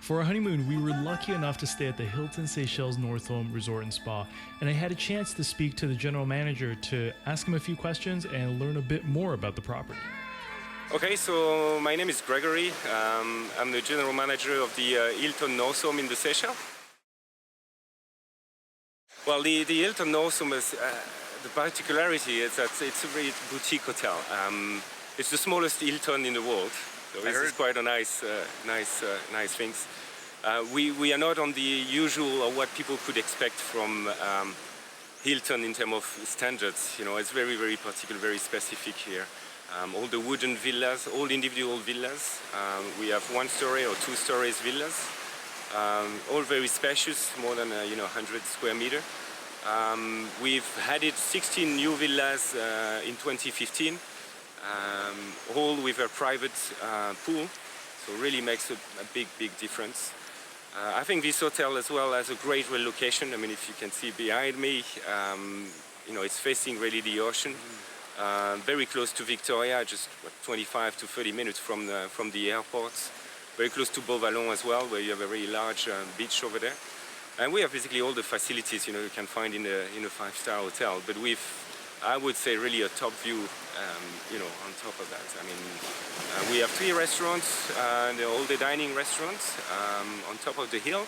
For our honeymoon, we were lucky enough to stay at the Hilton Seychelles Northolme Resort and Spa, and I had a chance to speak to the general manager to ask him a few questions and learn a bit more about the property. Okay, so my name is Gregory. I'm the general manager of the Hilton Northolme in the Seychelles. Well, the Hilton Northolme is, the particularity is that it's a very boutique hotel. It's the smallest Hilton in the world. So this is quite a nice things. We are not on the usual or what people could expect from Hilton in terms of standards. You know, it's very, very particular, very specific here. All the wooden villas, all individual villas. We have 1-story or 2-story villas. All very spacious, more than 100 square meter. We've added 16 new villas in 2015. All with a private pool, so really makes a big difference. I think this hotel as well has a great location. I mean, if you can see behind me, it's facing really the ocean, very close to Victoria, just 25 to 30 minutes from the airport. Very close to Beauvallon as well, where you have a very large beach over there. And we have basically all the facilities you can find in a 5-star hotel, but with, I would say, really a top view, on top of that. I mean, we have 3 restaurants, all the dining restaurants on top of the hill,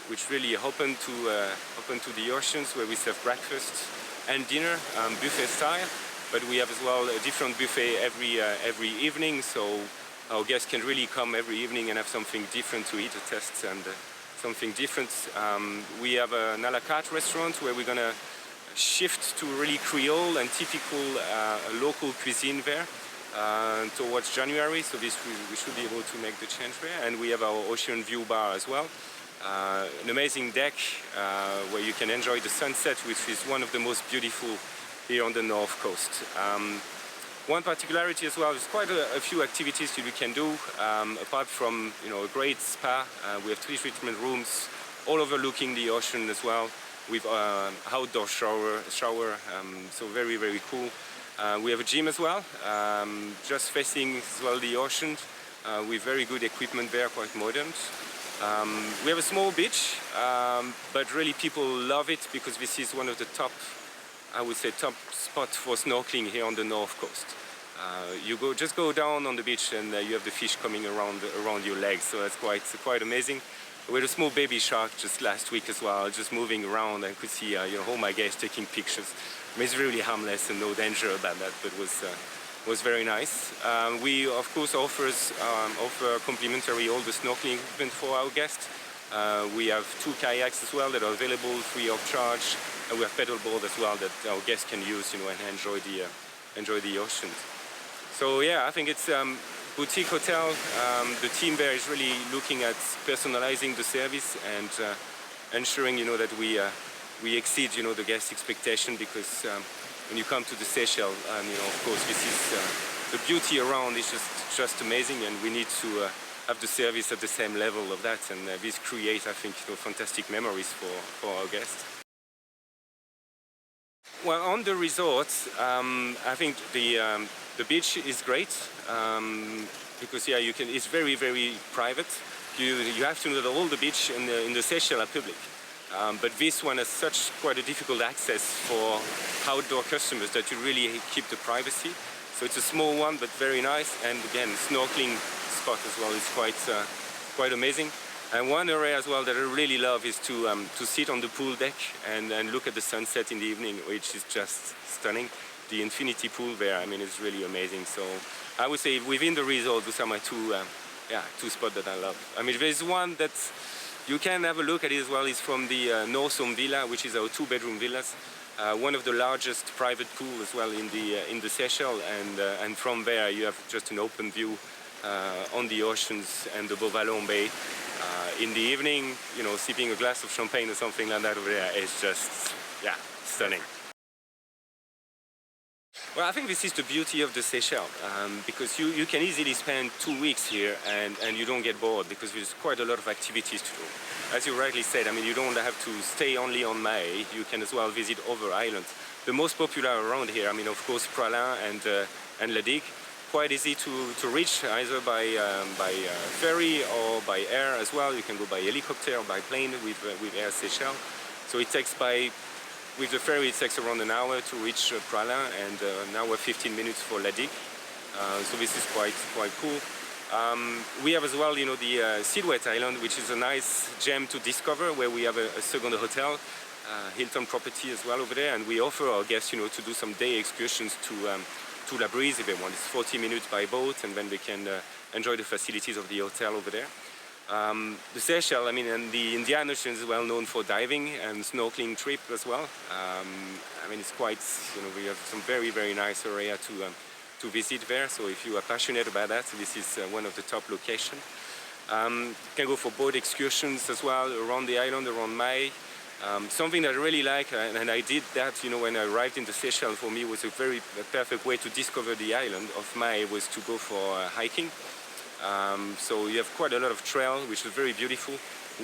which really open to the oceans, where we serve breakfast and dinner, buffet style. But we have as well a different buffet every evening, so our guests can really come every evening and have something different to eat, a test and something different. We have an a la carte restaurant where we're gonna shift to really Creole and typical local cuisine there towards January, so we should be able to make the change there. And we have our ocean view bar as well, an amazing deck where you can enjoy the sunset, which is one of the most beautiful here on the north coast. One particularity as well is quite a few activities you can do apart from a great spa. We have 3 treatment rooms all overlooking the ocean as well, with outdoor shower, so very, very cool. We have a gym as well, just facing as well the ocean, with very good equipment there, quite modern. We have a small beach, but really people love it because this is one of the top, I would say, top spots for snorkeling here on the north coast. You just go down on the beach and you have the fish coming around your legs, so that's quite amazing. We had a small baby shark just last week as well, just moving around, and could see all my guys taking pictures. I mean, it's really harmless and no danger about that, but was very nice. We of course offer complimentary all the snorkeling equipment for our guests. We have 2 kayaks as well that are available free of charge, and we have pedal board as well that our guests can use, and enjoy the ocean. So yeah, I think it's boutique hotel. The team there is really looking at personalizing the service and ensuring that we exceed the guest expectation, because when you come to the Seychelles, of course this is the beauty around is just amazing, and we need to have the service at the same level of that, and this creates, I think, fantastic memories for our guests. Well, on the resort, I think the beach is great because it's very, very private. You have to know that all the beach in the Seychelles are public, but this one has quite a difficult access for outdoor customers that you really keep the privacy. So it's a small one, but very nice, and again, snorkeling spot as well is quite amazing. And one area as well that I really love is to sit on the pool deck and look at the sunset in the evening, which is just stunning. The infinity pool there, I mean, it's really amazing. So I would say within the resort, those are my 2 spots that I love. I mean, there's one that you can have a look at it as well, is from the Northolme Villa, which is our 2-bedroom villas. One of the largest private pools as well in the Seychelles, and from there you have just an open view on the oceans and the Beauvallon Bay. In the evening, sipping a glass of champagne or something like that over there is just, stunning. Well, I think this is the beauty of the Seychelles, because you can easily spend 2 weeks here and you don't get bored, because there's quite a lot of activities to do. As you rightly said, I mean, you don't have to stay only on May, you can as well visit other islands. The most popular around here, I mean, of course, Pralin and La Digue, quite easy to reach, either by ferry or by air as well. You can go by helicopter or by plane with Air Seychelles. So it takes with the ferry, it takes around an hour to reach Praslin, and an hour 15 minutes for Labriz. So this is quite cool. We have as well, the Silhouette Island, which is a nice gem to discover, where we have a second hotel, Hilton property as well over there, and we offer our guests, to do some day excursions to Labriz if they want. It's 40 minutes by boat, and then they can enjoy the facilities of the hotel over there. The Seychelles, and the Indian Ocean is well known for diving and snorkeling trip as well. It's quite, we have some very, very nice area to visit there. So if you are passionate about that, this is one of the top locations. You can go for boat excursions as well around the island, around Mai. Something that I really like, and I did that, when I arrived in the Seychelles, for me was a perfect way to discover the island of Mai, was to go for hiking. So you have quite a lot of trail, which is very beautiful.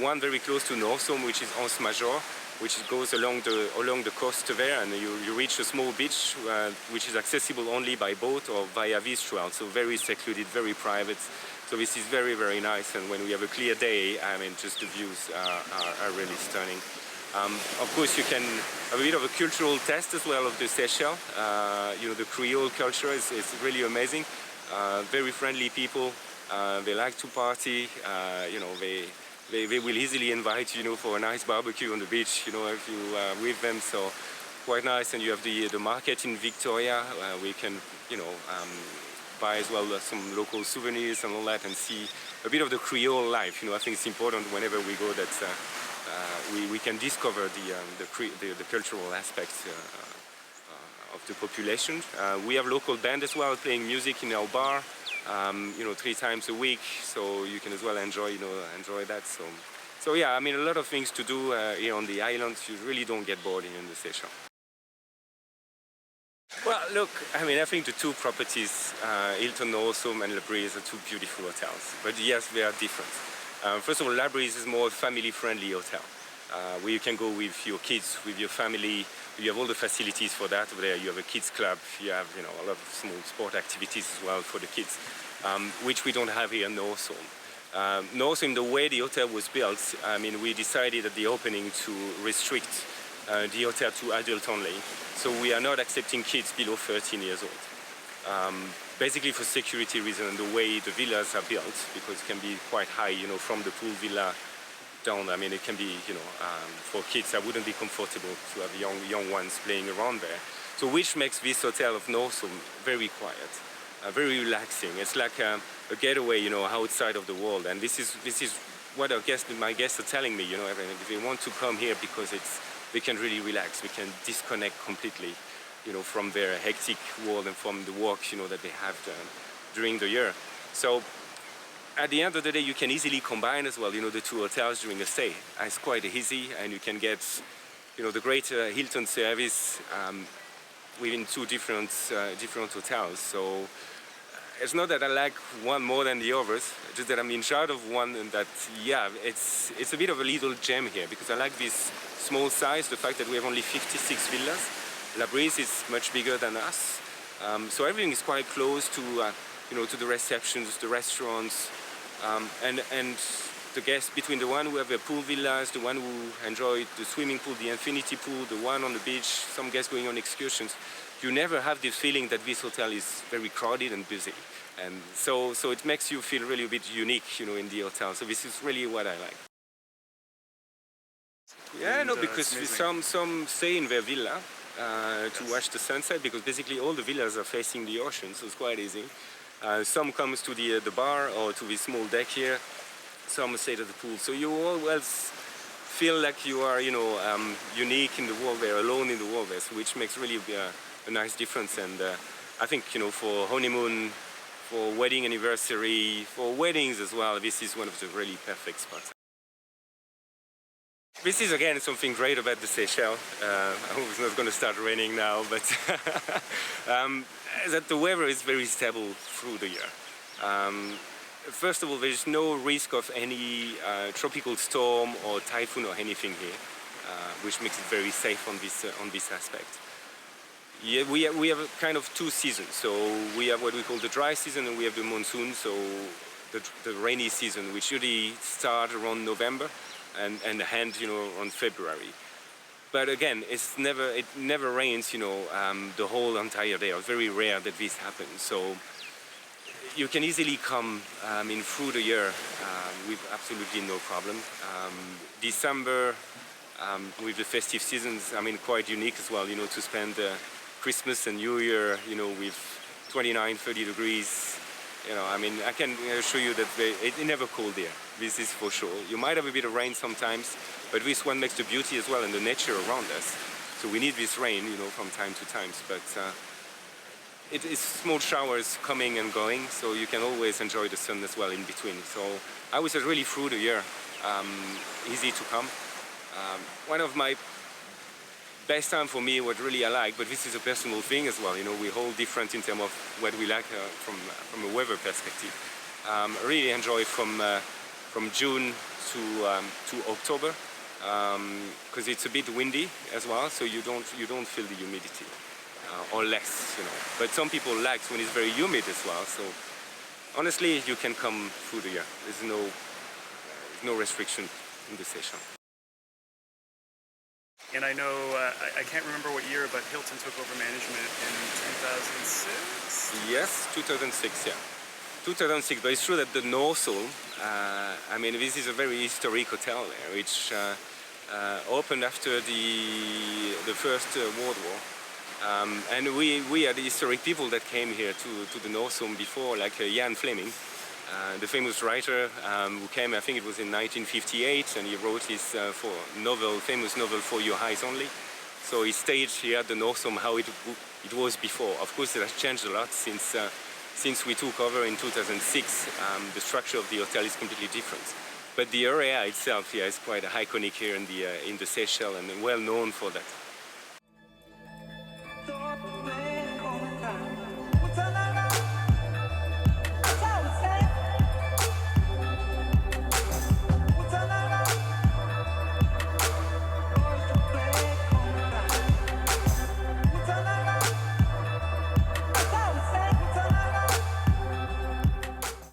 One very close to Northolme, which is Anse Major, which goes along the coast there, and you reach a small beach, which is accessible only by boat or via this trail. So very secluded, very private. So this is very, very nice. And when we have a clear day, just the views are really stunning. Of course, you can have a bit of a cultural test as well of the Seychelles. The Creole culture is really amazing. Very friendly people. They like to party. They will easily invite you for a nice barbecue on the beach. If you are with them. So quite nice. And you have the market in Victoria. We can buy as well some local souvenirs and all that, and see a bit of the Creole life. I think it's important whenever we go that we can discover the cultural aspects of the population. We have local band as well playing music in our bar, 3 times a week, so you can as well enjoy that. So yeah, a lot of things to do here on the islands. You really don't get bored in the Seychelles. Well, look, I think the two properties, Hilton Northolme and Labriz, are two beautiful hotels. But yes, they are different. First of all, Labriz is more family-friendly hotel, where you can go with your kids, with your family. You have all the facilities for that over there. You have a kids club. You have a lot of small sport activities as well for the kids, which we don't have here in Northolme. Northolme, the way the hotel was built, we decided at the opening to restrict the hotel to adult only. So we are not accepting kids below 13 years old. Basically for security reasons and the way the villas are built, because it can be quite high, from the pool villa down. It can be, for kids, I wouldn't be comfortable to have young ones playing around there. So which makes this hotel of Northolme very quiet, very relaxing. It's like a getaway, outside of the world. And this is what my guests are telling me, if they want to come here because they can really relax, they can disconnect completely, from their hectic world and from the work, that they have during the year. So at the end of the day, you can easily combine as well, the two hotels during a stay. It's quite easy, and you can get, the great Hilton service within two different hotels. So it's not that I like one more than the others, just that I'm in charge of one, and that, yeah, it's a bit of a little gem here, because I like this small size, the fact that we have only 56 villas. Labriz is much bigger than us, so everything is quite close to to the receptions, the restaurants, and the guests, between the one who have the pool villas, the one who enjoy the swimming pool, the infinity pool, the one on the beach, some guests going on excursions. You never have this feeling that this hotel is very crowded and busy, and so it makes you feel really a bit unique, in the hotel. So this is really what I like. Yeah, no, because some stay in their villa to watch the sunset, because basically all the villas are facing the ocean, so it's quite easy. Some comes to the bar or to the small deck here. Some stay at the pool. So you always feel like you are, unique in the world there, alone in the world there, so which makes really a nice difference. And I think, for honeymoon, for wedding anniversary, for weddings as well, this is one of the really perfect spots. This is again something great about the Seychelles. I hope it's not going to start raining now, but that the weather is very stable through the year. First of all, there is no risk of any tropical storm or typhoon or anything here, which makes it very safe on this aspect. Yeah, we have kind of two seasons. So we have what we call the dry season, and we have the monsoon. So the rainy season, which usually start around November and end, on February. But again, it never rains, the whole entire day. It's very rare that this happens. So you can easily come in through the year with absolutely no problem. December, with the festive seasons, quite unique as well, to spend Christmas and New Year, with 29, 30 degrees. I can assure you that it's never cold here. This is for sure. You might have a bit of rain sometimes, but this one makes the beauty as well and the nature around us. So we need this rain, from time to time. But it is small showers coming and going, so you can always enjoy the sun as well in between. So I would say really through the year, easy to come. One of my best time for me, what really I like, but this is a personal thing as well. We're all different in terms of what we like from a weather perspective. Really enjoy from June to October because it's a bit windy as well, so you don't feel the humidity or less, But some people like when it's very humid as well. So honestly, you can come through the year. There's no restriction in the session. And I know, I can't remember what year, but Hilton took over management in 2006? Yes, 2006, yeah. 2006, but it's true that the Northolme, this is a very historic hotel there, which opened after the First World War. And we had historic people that came here to the Northolme before, like Fleming. The famous writer who came, I think it was in 1958, and he wrote his famous novel For Your Eyes Only. So he stayed here at the Northolme how it was before. Of course, it has changed a lot since we took over in 2006. The structure of the hotel is completely different. But the area itself, is quite iconic here in the Seychelles and well known for that.